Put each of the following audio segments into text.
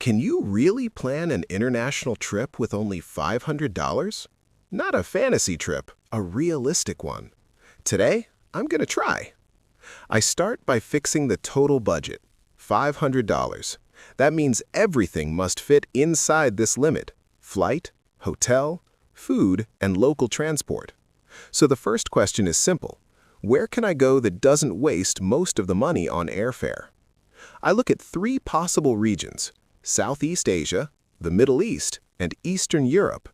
Can you really plan an international trip with only $500? Not a fantasy trip, a realistic one. Today, I'm going to try. I start by fixing the total budget, $500. That means everything must fit inside this limit: flight, hotel, food, and local transport. So the first question is simple. Where can I go that doesn't waste most of the money on airfare? I look at three possible regions: Southeast Asia, the Middle East, and Eastern Europe.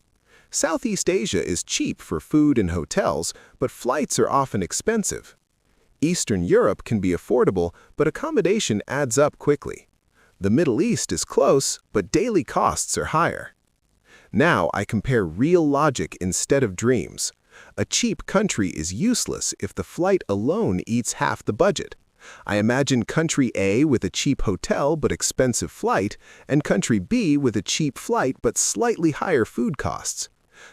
Southeast Asia is cheap for food and hotels, but flights are often expensive. Eastern Europe can be affordable, but accommodation adds up quickly. The Middle East is close, but daily costs are higher. Now I compare real logic instead of dreams. A cheap country is useless if the flight alone eats half the budget. I imagine country A with a cheap hotel but expensive flight, and country B with a cheap flight but slightly higher food costs.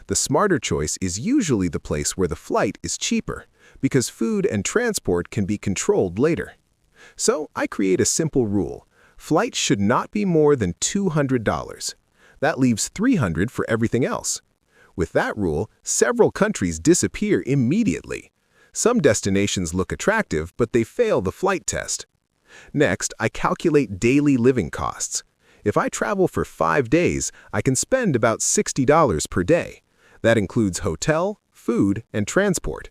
The smarter choice is usually the place where the flight is cheaper, because food and transport can be controlled later. So I create a simple rule. Flights should not be more than $200. That leaves $300 for everything else. With that rule, several countries disappear immediately. Some destinations look attractive, but they fail the flight test. Next, I calculate daily living costs. If I travel for 5 days, I can spend about $60 per day. That includes hotel, food, and transport.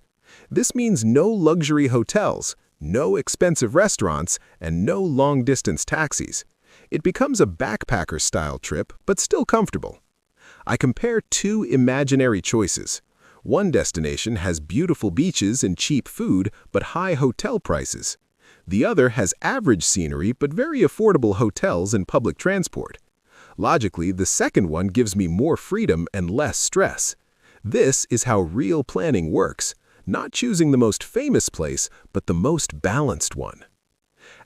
This means no luxury hotels, no expensive restaurants, and no long-distance taxis. It becomes a backpacker-style trip, but still comfortable. I compare two imaginary choices. One destination has beautiful beaches and cheap food, but high hotel prices. The other has average scenery, but very affordable hotels and public transport. Logically, the second one gives me more freedom and less stress. This is how real planning works, not choosing the most famous place, but the most balanced one.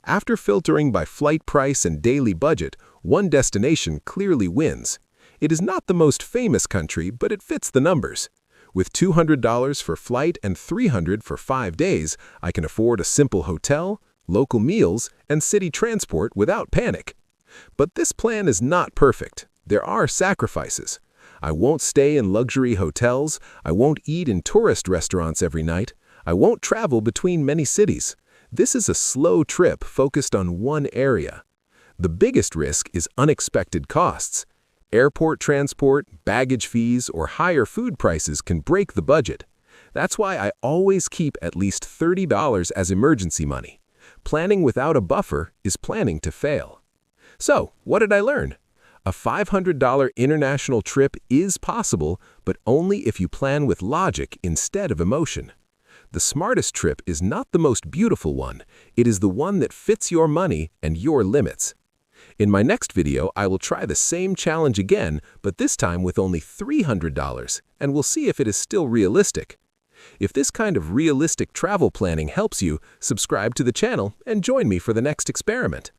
After filtering by flight price and daily budget, one destination clearly wins. It is not the most famous country, but it fits the numbers. With $200 for flight and $300 for 5 days, I can afford a simple hotel, local meals, and city transport without panic. But this plan is not perfect. There are sacrifices. I won't stay in luxury hotels. I won't eat in tourist restaurants every night. I won't travel between many cities. This is a slow trip focused on one area. The biggest risk is unexpected costs. Airport transport, baggage fees, or higher food prices can break the budget. That's why I always keep at least $30 as emergency money. Planning without a buffer is planning to fail. So, what did I learn? A $500 international trip is possible, but only if you plan with logic instead of emotion. The smartest trip is not the most beautiful one. It is the one that fits your money and your limits. In my next video, I will try the same challenge again, but this time with only $300, and we'll see if it is still realistic. If this kind of realistic travel planning helps you, subscribe to the channel and join me for the next experiment.